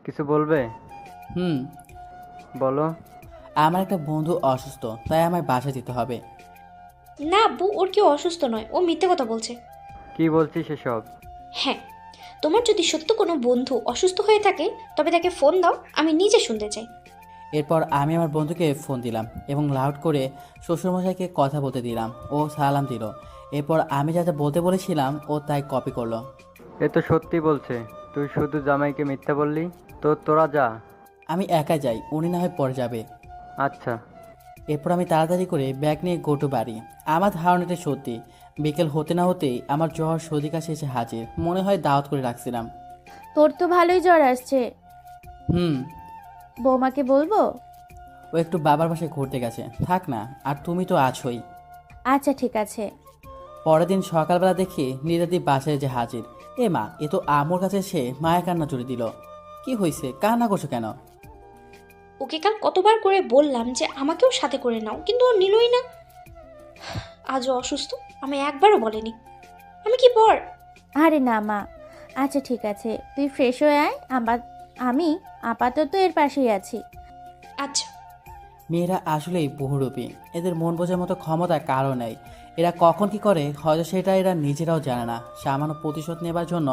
কিছু বলবে? হুম। বলো। আমার একটা বন্ধু অসুস্থ, তাই আমায় বাসায় যেতে হবে। না আব্বু, ওর কেউ অসুস্থ নয়, ও মিথ্যে কথা বলছে। কি বলছিস এসব? হ্যাঁ, তোমার যদি সত্য কোনো বন্ধু অসুস্থ হয়ে থাকে তবে তাকে ফোন দাও, আমি নিজে শুনতে চাই। এরপর আমি আমার বন্ধুকে ফোন দিলাম এবং লাউড করে শ্বশুরমশাইকে কথা বলতে দিলাম। ও সালাম দিল। এরপর আমি যা যা বলতে বলেছিলাম ও তাই কপি করলো। এ তো সত্যি বলছে। তুই শুধু জামাইকে মিথ্যা বললি। তোরা যা। আমি একা যাই, উনি না হয় পরে যাবে। আচ্ছা। এরপর আমি তাড়াতাড়ি করে ব্যাগ নিয়ে গোটু বাড়ি। আমার ধারণাটা সত্যি। বিকেল হতে না হতেই আমার জ্বর সর্দি কাশি এসে হাজির, মনে হয় দাওয়াত করে রাখছিলাম। তোর তো ভালোই জ্বর আসছে। হুম। বৌমাকে বলবো? ও একটু বাবার বাসায় ঘুরতে গেছে, থাক না। আর তুমি তো আছোই। আচ্ছা ঠিক আছে। পরের দিন সকালবেলা দেখি নীলাদি বাসায় যে হাজির। এ মা, এ তো আমোর কাছে এসে মায়া কান্না জুড়ে দিল। কি হয়েছে, কান্না করছো কেন? ওকে কাল কতবার করে বললাম যে আমাকেও সাথে করে নাও, কিন্তু ও নিলই না। আজও অসুস্থ, আমি একবারও বলেনি। আমি কি পর? আরে না মা, আচ্ছা ঠিক আছে, তুই ফ্রেশ হয়ে আয়। আমি আপাতত এর পাশেই আছি। আচ্ছা। মেয়েরা আসলেই বহুরূপী। এদের মন বোঝার মতো ক্ষমতা কারো নেই। এরা কখন কি করে হয়তো সেটা এরা নিজেরাও জানে না। সামান্য প্রতিশোধ নেবার জন্য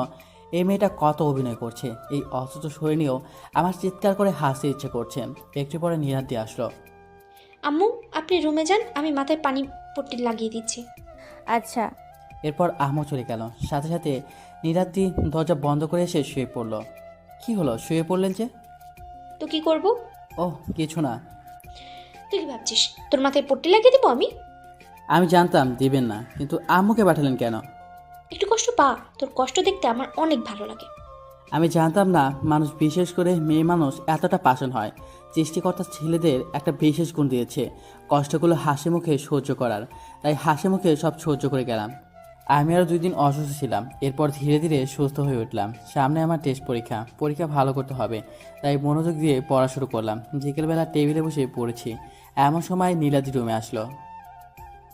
এই মেয়েটা কত অভিনয় করছে। এই অসুস্থ শরীর নিয়েও আমার চিৎকার করে হাসতে ইচ্ছে করছে। একটু পরে নিরাদ দিয়ে আসলো। আম্মু, আপনি রুমে যান, আমি মাথায় পানি পট্টি লাগিয়ে দিচ্ছি। আচ্ছা। এরপর আহমদ চলে গেল। সাথে সাথে নিরাদ্রি দরজা বন্ধ করে এসে শুয়ে পড়ল। কি হলো, শুয়ে পড়লেন যে? তো কি করব? ওহ, কিছু না। তুই কি ভাবছিস তোর মাথায় পট্টি লাগিয়ে দিব আমি? আমি জানতাম দিবেন না, কিন্তু আম্মুকে পাঠালেন কেন? একটু কষ্ট পা, তোর কষ্ট দেখতে আমার অনেক ভালো লাগে। আমি জানতাম না মানুষ, বিশেষ করে মেয়ে মানুষ এতটা পাষাণ হয়। সৃষ্টিকর্তা ছেলেদের একটা বিশেষ গুণ দিয়েছে, কষ্টগুলো হাসি মুখে সহ্য করার। তাই হাসি মুখে সব সহ্য করে গেলাম। আমি আরও 2 দিন অসুস্থ ছিলাম। এরপর ধীরে ধীরে সুস্থ হয়ে উঠলাম। সামনে আমার টেস্ট পরীক্ষা ভালো করতে হবে। তাই মনোযোগ দিয়ে পড়া শুরু করলাম। বিকেলবেলা টেবিলে বসে পড়েছি। এমন সময় নীলাদি রুমে আসলো।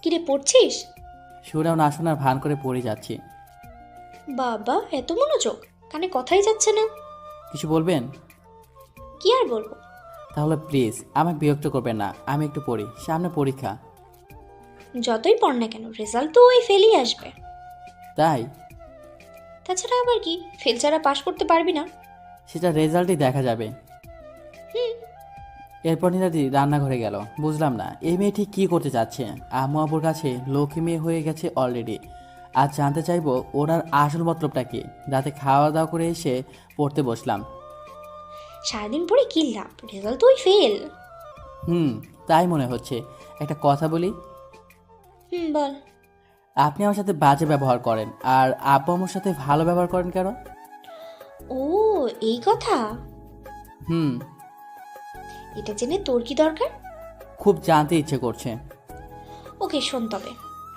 কিরে, পড়ছিস? শুনেও না শোনার ভান করে পড়ে যাচ্ছি। বাবা, এত মনোযোগ, কানে কথাই যাচ্ছে না। কিছু বলবেন? কি আর বলবো। তাহলে প্লিজ আমাকে বিরক্ত করবেন না, আমি একটু পড়ি, সামনে পরীক্ষা। যতই পড় না কেন, রেজাল্ট তো ওই ফেলই আসবে। তাই? তাছাড়া আবার কি, ফেল ছাড়া পাশ করতে পারবি না। সেটা রেজাল্টই দেখা যাবে। এরপর নীলাদি রান্নাঘরে গেল। বুঝলাম না এই মেয়েটি কি করতে চাচ্ছে। আম্মু আব্বুর কাছে লক্ষ্মী মেয়ে হয়ে গেছে অলরেডি। আজ জানতে চাইবো ওনার আসল মতলবটা কি। রাতে খাওয়া দাওয়া করে এসে পড়তে বসলাম। সারাদিন পরে কি লাভ, রেজাল্ট তো ওই ফেল। হুম, তাই মনে হচ্ছে। একটা কথা বলি? বল। আপনি আমার সাথে বাজে ব্যবহার করেন, আর আব্বু আম্মুর সাথে ভালো ব্যবহার করেন কেন? ও, এই কথা। হুম। এটা জেনে তোর কি দরকার? খুব জানতে ইচ্ছে করছে। ওকে শোন, তবে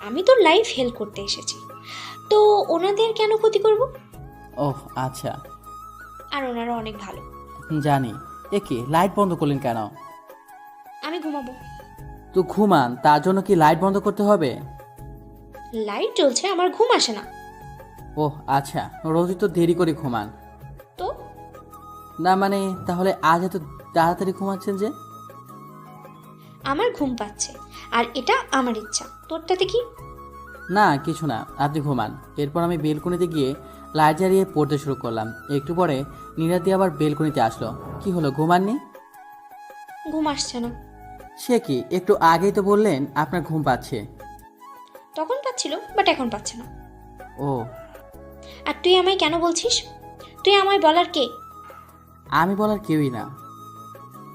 আমি তোর লাইফ হেল্প করতে এসেছি, তো ওনাদের কেন ক্ষতি করব? ওহ আচ্ছা। আর ওনারা অনেক ভালো। জানি। এ কি, লাইট বন্ধ করলেন কেন? আমি ঘুমাবো। তো ঘুমান, তার জন্য কি লাইট বন্ধ করতে হবে? লাইট জ্বলছে, আমার ঘুম আসে না। ওহ আচ্ছা, রোজই তো দেরি করে ঘুমান। তো না মানে, তাহলে আজ এত তাড়াতাড়ি ঘুমাচ্ছেন যে? আমার ঘুম পাচ্ছে, আর এটা আমার ইচ্ছা, তোরটাতে কি? না কিছু না, আপনি ঘুমান। এরপর আমি বেলকনিতে গিয়ে লাইট জ্বালিয়ে পড়তে শুরু করলাম। একটু পরে নীলাদি আবার বেলকনিতে আসলো। কি হলো, ঘুমাননি? ঘুম আসছে না। সে কি, একটু আগেই তো বললেন আপনার ঘুম পাচ্ছে। তখন পাচ্ছিল, বাট এখন পাচ্ছে না। ও। আর তুই আমায় কেন বলছিস? তুই আমায় বলার কে? আমি বলার কেউই না।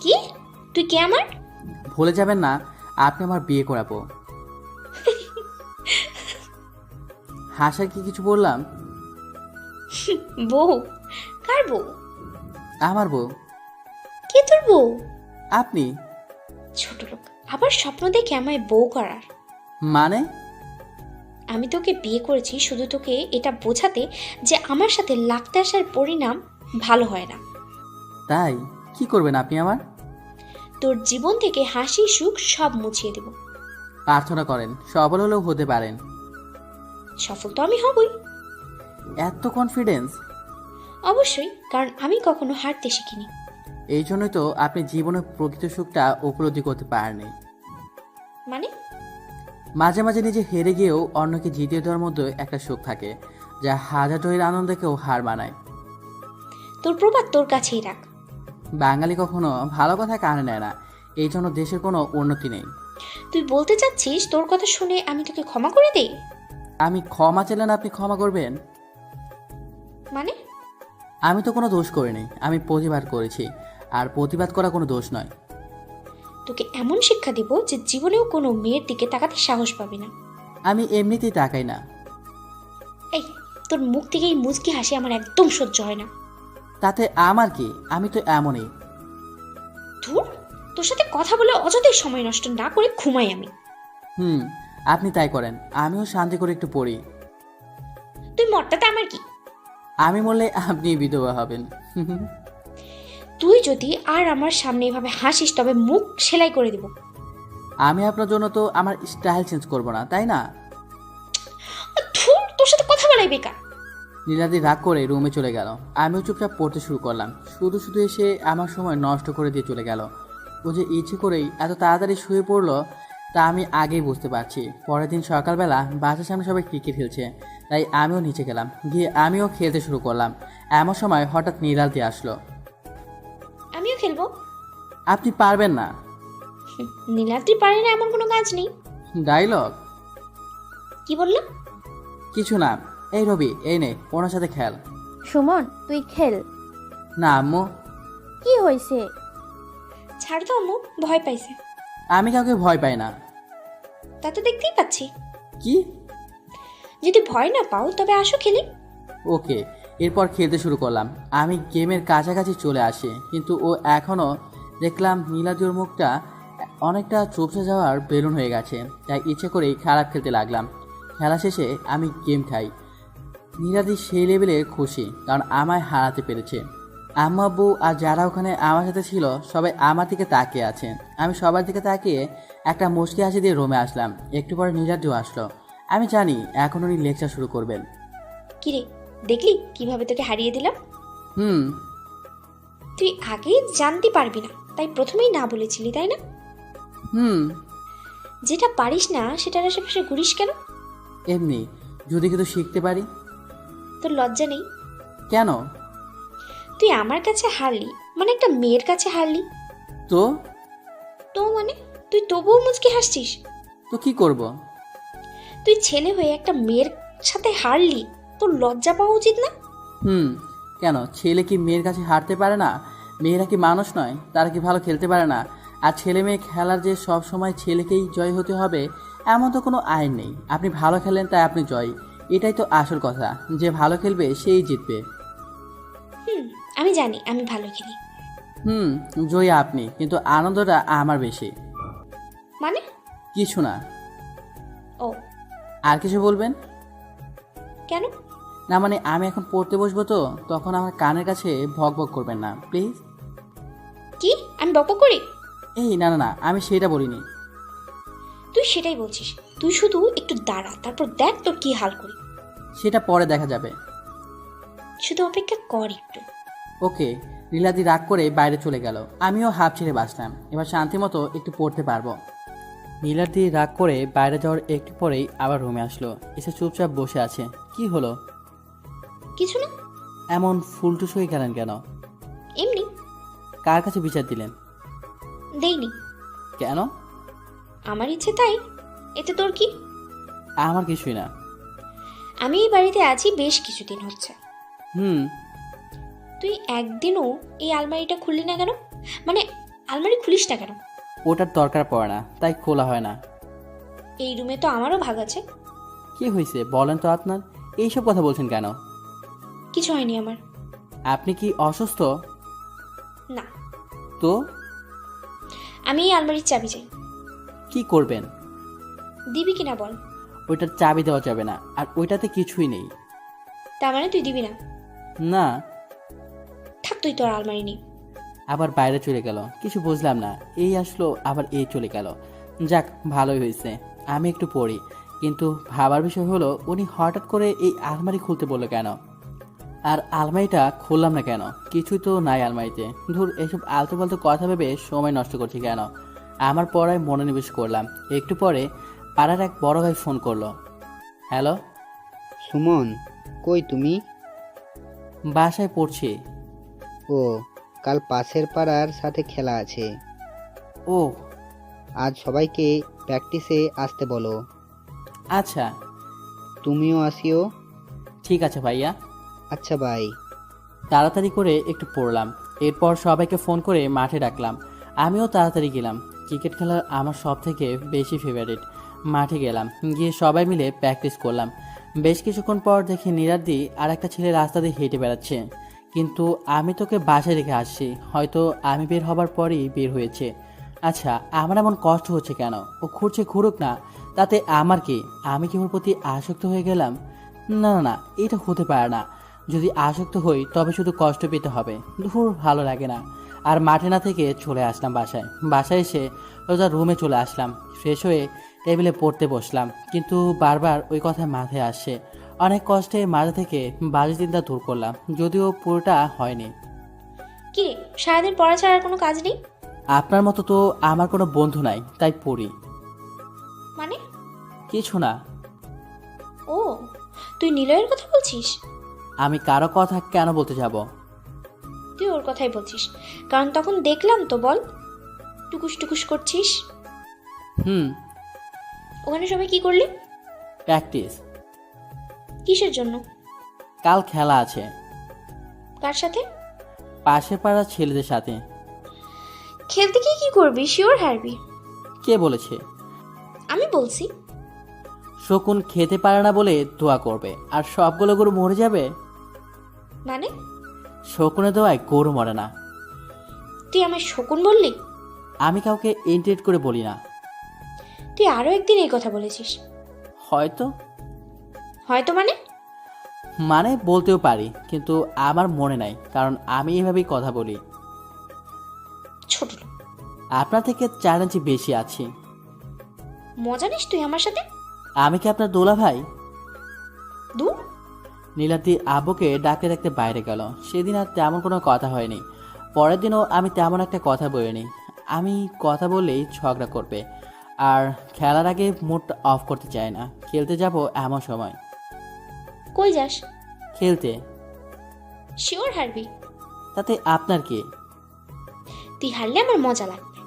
কি? তুই কে আমার? ভুলে যাবেন না, আপনি আমার বিয়ে করাবো। হাসার কি কিছু বললাম? বউ? কার বউ? আমার বউ। কে তোর বউ? আপনি। ছোট লোক, আবার স্বপ্ন দেখে আমায় বউ করার। মানে? আমি তোকে বিয়ে করেছি শুধু তোকে এটা বোঝাতে যে আমার সাথে লাগতে আসার পরিণাম ভালো হয় না। তাই? কি করবেন আপনি আমার? তোর জীবন থেকে হাসি সুখ সব মুছিয়ে দেব। প্রার্থনা করেন সফল হলেও হতে পারেন। সফল তো আমি হবই। এত কনফিডেন্স? অবশ্যই, কারণ আমি কখনো হারতে শিখিনি। এই জন্যই তো আপনি জীবনের প্রকৃত সুখটা উপলব্ধি করতে পারেননি। মানে? মাঝে মাঝে নিজে হেরে গিয়েও অন্যকে জিতিয়ে দেওয়ার মধ্যে একটা সুখ থাকে, যা হাজার জয়ের আনন্দকেও হার মানায়। তোর প্রবাদ তোর কাছেই রাখ। বাঙালি কখনো ভালো কথা কানে নেয় না, এই জন্য দেশের কোনো উন্নতি নেই। তুই বলতে চাচ্ছিস তোর কথা শুনে আমি তোকে ক্ষমা করে দেই? আমি ক্ষমা চাইলেন আপনি ক্ষমা করবেন? মানে? আমি তো কোনো দোষ করিনি, আমি প্রতিবাদ করেছি, আর প্রতিবাদ করা কোনো দোষ নয়। তোকে এমন শিক্ষা দিব যে জীবনেও কোনো মেয়ের দিকে তাকাতে সাহস পাবি না। আমি এমনিতেই তাকাই না। এই, তোর মুখ থেকে এই মুচকি হাসি আমার একদম সহ্য হয় না। তাতে আমার কি, আমি তো এমনই। ধুর, তোর সাথে কথা বলে অযথাই সময় নষ্ট না করে ঘুমাই আমি। আপনি তাই করেন, আমিও শান্তি করে একটু পড়ি। তুই মরটাতে আমার কি? আমি বললে আপনি বিধবা হবেন। তুই যদি আর আমার সামনে এভাবে হাসিস তবে মুখ সেলাই করে দিব। আমি আপনার জন্য তো আমার স্টাইল চেঞ্জ করব না, তাই না? ধুর, তোর সাথে কথা বলাই বেকার। নীলাদি রাগ করে রুমে চলে গেল। আমিও চুপচাপ পড়তে শুরু করলাম। শুধু শুধু এসে আমার সময় নষ্ট করে দিয়ে চলে গেল। ও যে ইচ্ছে করেই এত তাড়াতাড়ি শুয়ে পড়লো তা আমি আগেই বুঝতে পারছি। পরের দিন সকালবেলা বাসার সামনে সবাই ক্রিকেট খেলছে, তাই আমিও নিচে গেলাম, গিয়ে আমিও খেলতে শুরু করলাম। এমন সময় হঠাৎ নীলাদি আসলো। আমিও খেলবো। আপনি পারবেন না। নীলাদ্রি পারে না এমন কোনো কাজ নেই। ডায়লগ? কি বললাম? কিছু না। এই রবি, এই নে, ওনার সাথে খেল। সুমন, তুই খেল। না আম্মু। কি হয়েছে? ছাড় তো আম্মু, ভয় পাইছে। আমি কাউকে ভয় পাই না। তা তো দেখতেই পাচ্ছি। কি? যদি ভয় না পাও তবে আসো খেলি। ওকে। এরপর খেলতে শুরু করলাম। আমি গেমের কাছাকাছি চলে আসি, কিন্তু ও এখনও দেখলাম নীলাদির মুখটা অনেকটা চুপসে যাওয়ার বেলুন হয়ে গেছে, তাই ইচ্ছে করেই খারাপ খেলতে লাগলাম। খেলা শেষে আমি গেম খাই। নীলাদি সেই লেভেলের খুশি, কারণ আমায় হারাতে পেরেছে। আম্মা আব্বু আর যারা ওখানে আমার সাথে ছিল সবাই আমার দিকে তাকিয়ে আছে। আমি সবার দিকে তাকিয়ে একটা মুচকি হাসি দিয়ে রুমে আসলাম। একটু পরে নীলাদিও আসলো। আমি জানি এখন উনি লেকচার শুরু করবেন। কিরে, দেখলি কিভাবে তোকে হারিয়ে দিলাম? হুম। তুই আগেই জানতে পারবি না, তাই প্রথমেই না বলেছিলি, তাই না? হুম। যেটা পারিস না সেটার আশেপাশে ঘুরিস কেন? এমনি, যদি কিছু শিখতে পারি। তোর লজ্জা নেই? কেন? তুই আমার কাছে হারলি, মানে একটা মেয়ের কাছে হারলি। তো তো মানে তুই তবুও মুচকি হাসছিস? তো কি করব? তুই ছেলে হয়ে একটা মেয়ের সাথে হারলি, তোর লজ্জা পাওয়া উচিত না? কেন, ছেলে কি মেয়ের কাছে হারতে পারে না? মেয়েরা কি মানুষ নয়? তারা কি ভালো খেলতে পারে না? আর ছেলে মেয়ে খেলার যে সব সময় ছেলেকেই জয় হতে হবে এমন তো কোনো আইন নেই। আপনি ভালো খেলেন তাই আপনি জয়, এটাই তো আসল কথা। যে ভালো খেলবে সেই জিতবে। আমি জানি আমি ভালো খেলি। জয়ী আপনি, কিন্তু আনন্দটা আমার বেশি। মানে? কিছু না। ও, আর কিছু বলবেন? কেন? না মানে আমি এখন পড়তে বসবো, তো তখন আমার কানের কাছে ভক ভক করবেন না প্লিজ। কি আমি বকবক করি? এই না না না, আমি সেটা বলিনি। তুই সেটাই বলছিস। তুই শুধু একটু দাঁড়া, তারপর দেখ তোর কি হাল করি। সেটা পরে দেখা যাবে। শুধু অপেক্ষা কর একটু। ওকে। নীলাদি রাগ করে বাইরে চলে গেল। আমিও হাফ ছেড়ে বাঁচলাম। এবার শান্তি মতো একটু পড়তে পারবো। নীলাদি রাগ করে বাইরে যাওয়ার একটু পরেই আবার রুমে আসলো। এসে চুপচাপ বসে আছে। কি হলো? কিছু না। এমন ফুলটুস হয়ে গেলেন কেন? এমনি। কার কাছে বিচার দিলেন? দেইনি। কেন? আমার ইচ্ছে তাই। এতে তোর কি? আমার কিছুই না। আমি এই বাড়িতে আছি বেশ কিছুদিন হচ্ছে। হুম। তুই একদিনও এই আলমারিটা খুললি না কেন? মানে আলমারি খুলিস না কেন? ওটার দরকার পড়ে না, তাই খোলা হয় না। এই রুমে তো আমারও ভাগ আছে। কি হয়েছে বলেন তো আপনার? এইসব কথা বলছেন কেন? কিছু হয়নি আমার। আপনি কি অসুস্থ? না। তো আমি এই আলমারির চাবি চাই। কি করবেন? দিবি কিনা বল। ওইটার চাবি দেওয়া যাবে না, আর ওইটাতে কিছুই নেই। তার মানে তুই দিবি না? না। থাক, তুই তোর আলমারি নেই। আবার বাইরে চলে গেল। কিছু বুঝলাম না, এই আসলো আবার এই চলে গেল। যাক, ভালোই হয়েছে। আমি একটু পড়ি। কিন্তু ভাবার বিষয় হলো উনি হঠাৎ করে এই আলমারি খুলতে বললো কেন? আর আলমারিটা খুললাম না কেন? কিছুই তো নাই আলমারিতে। ধুর, এসব আলতু ফালতু কথা ভেবে সময় নষ্ট করছি কেন? আমার পড়ায় মনোনিবেশ করলাম। একটু পরে পাড়ার এক বড় ভাই ফোন করলো। হ্যালো। সুমন, কই তুমি? বাসায় পড়ছি। ও, কাল পাশের পাড়ার সাথে খেলা আছে। ও আজ সবাইকে প্র্যাকটিসে আসতে বলো। আচ্ছা, তুমিও আসিও। ঠিক আছে ভাইয়া। আচ্ছা বাই। তাড়াতাড়ি করে একটু পড়লাম। এরপর সবাইকে ফোন করে মাঠে ডাকলাম। আমিও তাড়াতাড়ি গেলাম। ক্রিকেট খেলা আমার সব থেকে বেশি ফেভারিট। মাঠে গেলাম, গিয়ে সবাই মিলে প্র্যাকটিস করলাম। বেশ কিছুক্ষণ পর দেখি নীলাদ্রি আর একটা ছেলে রাস্তা দিয়ে হেঁটে বেড়াচ্ছে। কিন্তু আমি তোকে বাসায় রেখে আসছি, হয়তো আমি বের হবার পরই বের হয়েছে। আচ্ছা, আমার এমন কষ্ট হচ্ছে কেন? ও ঘুরছে ঘুরুক না, তাতে আমার কি? আমি কি ওর প্রতি আসক্ত হয়ে গেলাম? না না না, এটা হতে পারে না। যদি আসক্ত হই তবে শুধু কষ্ট পেতে হবে। ধুর, ভালো লাগে না। আর মাঠে না থেকে চলে আসলাম বাসায়। বাসায় এসে রোজা রুমে চলে আসলাম। ফ্রেশ হয়ে টেবিলে পড়তে বসলাম, কিন্তু বারবার ওই কথা মাথায় আসছে। অনেক কষ্টে মাথা থেকে বাজে চিন্তা দূর করলাম, যদিও পুরোটা হয়নি। কি রে, সারাদিন পড়া ছাড়া আর কোনো কাজ নেই? আপনার মতো তো আমার কোনো বন্ধু নাই, তাই পড়ি। মানে? কিছু না। ও, তুই নিলয়ের কথা বলছিস? আমি কারো কথা কেন বলতে যাব? তুই ওর কথাই বলছিস, কারণ তখন দেখলাম তো। বল, টুকুস টুকুস করছিস। হুম। ওখানে সবাই কি করলি? প্র্যাকটিস। কিসের জন্য? কাল খেলা আছে। কার সাথে? পাশের পাড়ার ছেলেদের সাথে। খেলতে গিয়ে কি করবি? শিওর হারবি। কে বলেছে? আমি বলছি। শকুন খেতে পারে না বলে দোয়া করবে, আর সবগুলো গরু মরে যাবে? মানে? শকুনের দোয়ায় গরু মরে না। তুই আমায় শকুন বললি? আমি কাউকে ইন্টারেক্ট করে বলি না। তুই আরো একদিন এই কথা বলেছিস। হয়তো। হয়তো মানে? মানে বলতেও পারি, কিন্তু আমার মনে নাই, কারণ আমি এভাবেই কথা বলি। ছোট লোক। আপনার থেকে 4 ইঞ্চি বেশি আছি। মজা নিস তুই আমার সাথে? আমি কি আপনার দোলা ভাই? দূর। নীলাদ্রি আব্বুকে ডাকতে ডাকতে বাইরে গেল। সেদিন আর তেমন কোনো কথা হয়নি। পরের দিনও আমি তেমন একটা কথা বলিনি। আমি কথা বললেই ঝগড়া করবে, আর খেলার আগে মুড অফ করতে চায় না। খেলতে যাব এমন সময়। কই যাস? খেলতে। শিওর হারবি? তাতে আপনার কি? তুই হারলে আমার মজা লাগবে।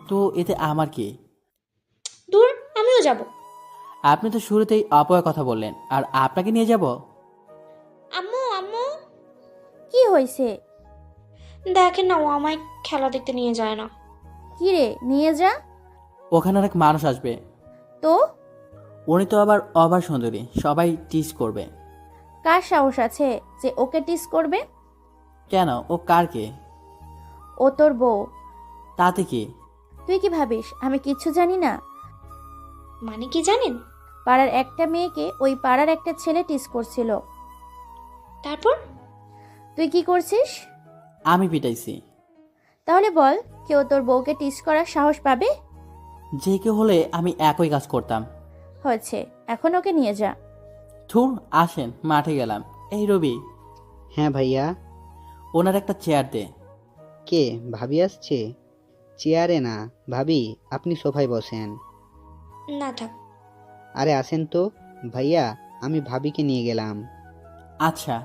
তো এতে আমার কি? দূর, আমিও যাব। আপনি তো শুরুতেই অপয়ের কথা বললেন, আর আপনাকে নিয়ে যাব? আম্মু আম্মু, কি হয়েছে? দেখেন না, ও আমায় খেলা দেখতে নিয়ে যায় না। কি রে, নিয়ে যা। ওখানে অনেক মানুষ আসবে। তো উনি তো আবার অবার সুন্দরী, সবাই টিজ করবে। কার সাহস আছে যে ওকে টিস করবে? কেন, ও কার কে? ও তোর বউ। তাতে কি? তুই কি ভাবিস আমি কিচ্ছু জানি না? মানে কি জানেন? পাড়ার একটা মেয়েকে ওই পাড়ার একটা ছেলে টিস করছিল। তারপর? তুই কি করছিস? আমি পিটাইছি। তাহলে বল, কেউ তোর বউকে টিস করার সাহস পাবে? যে কেউ হলে আমি একই কাজ করতাম। হয়েছে, এখন ওকে নিয়ে যা। থুর, আসেন, মাঠে গেলাম। এই রবি, হ্যাঁ ভাইয়া। ওনার একটা চেয়ার দে। কে, ভাবি আসছে? চেয়ারে না ভাবি, আপনি সোফায় বসেন। না থাক। আরে আসেন তো ভাইয়া, আমি ভাবিকে নিয়ে গেলাম। আচ্ছা।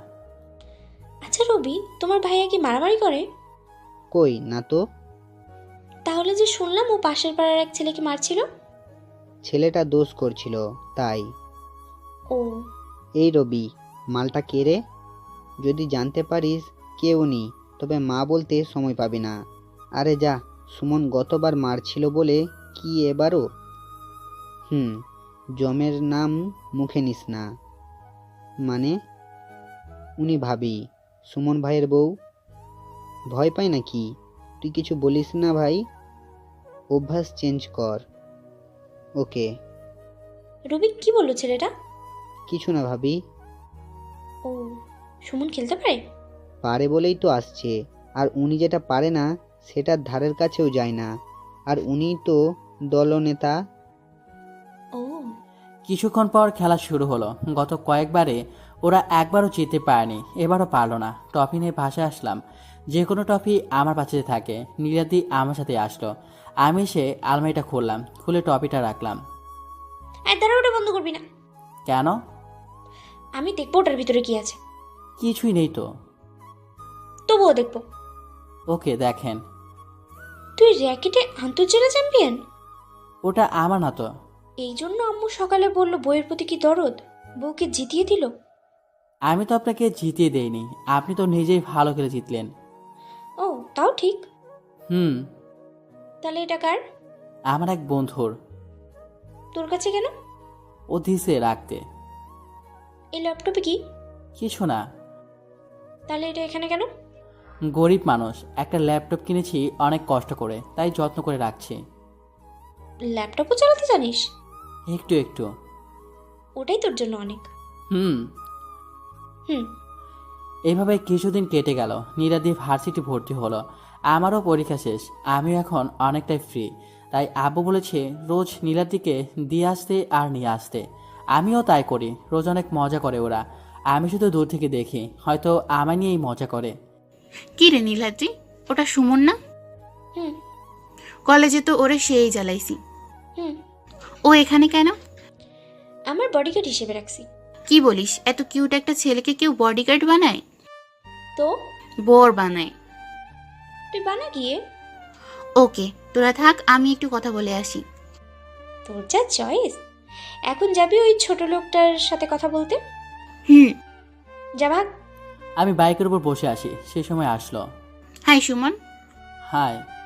আচ্ছা রবি, তোমার ভাইয়া কি মারামারি করে? কই না তো। তাহলে যে শুনলাম ও পাশের পাড়ার এক ছেলেকে মারছিল। ছেলেটা দোষ করছিল তাই। ও, এই রবি, মালটা কে রে? যদি জানতে পারিস কে উনি, তবে মা বলতে সময় পাবি না। আরে যা, সুমন গতবার মারছিল বলে কি এবারও? জমের নাম মুখে নিস না। মানে? উনি ভাবি, সুমন ভাইয়ের বউ। ভয় পায় নাকি? তুই কিছু বলিস না ভাই, অভ্যাস চেঞ্জ কর। ওকে। রবি কি বললো ছেলেটা? কিছু না ভাবি। ও, সুমন খেলতে পারে? পারে বলেই তো আসছে। আর উনি যেটা পারে না সেটার ধারের কাছেও যায় না। আর উনি তো দলনেতা। ও, কিছুক্ষণ পর খেলা শুরু হলো। গত কয়েকবারে ওরা একবারও জিততে পারেনি, এবারও পারলো না। টপি নিয়ে বাসায় আসলাম। যে কোনো টপি আমার পাশে থাকে। নীলাদি আমার সাথে আসলো। আমি এসে আলমারিটা খুললাম, খুলে টপিটা রাখলাম। আর দাঁড়া, ওটা বন্ধ করবি না। কেন? আমি দেখবো ওটার ভিতরে কি আছে। কিছুই নেই তো। তবুও দেখবো। ওকে, দেখেন। তুই র্যাকেটে আন্তর্জেলা চ্যাম্পিয়ন? ওটা আমার না তো। এই জন্য আম্মু সকালে বলল বইয়ের প্রতি কি দরদ, বউকে জিতিয়ে দিল। আমি তো আপনাকে জিতিয়ে দেইনি, আপনি তো নিজেই ভালো করে জিতলেন। ও, তাও ঠিক। হুম। তাহলে এটা কার? আমার এক বন্ধুর। তোর কাছে কেন? ও দিছে রাখতে। এই ল্যাপটপে কি? কিছু না। তাহলে এটা এখানে কেন? গরিব মানুষ, একটা ল্যাপটপ কিনেছি অনেক কষ্ট করে, তাই যত্ন করে রাখছি। ল্যাপটপও চালাতে জানিস? একটু একটু। ওটাই তোর জন্য অনেক। হুম। হুম। এইভাবে কিছুদিন কেটে গেল। নীলাদি ভার্সিটি ভর্তি হলো। আমারও পরীক্ষা শেষ। আমিও এখন অনেকটাই ফ্রি। তাই আব্বু বলেছে রোজ নীলাদিকে দিয়ে আসতে আর নিয়ে আসতে। আমিও তাই করি। রোজ অনেক মজা করে ওরা। আমি শুধু দূর থেকে দেখি, হয়তো আমায় নিয়েই মজা করে। কি রে নীলাদ্রি, ওটা সুমন না? হুম। কলেজে তো ওরে সেই জ্বালাইছি। হুম। ও এখানে কেন? আমার বডিগার্ড হিসেবে রাখছি। কি বলিস, এত কিউট একটা ছেলেকে কেউ বডিগার্ড বানায়? তো বর বানায়। তুই বানা গিয়ে। ওকে, তোরা থাক, আমি একটু কথা বলে আসি। তোর যা চয়েস। এখন যাবি ওই ছোট লোকটার সাথে কথা বলতে? হুম। যা ভাগ। আমি বাইকের উপর বসে আসি, সে সময় আসলো। হাই সুমন। হাই।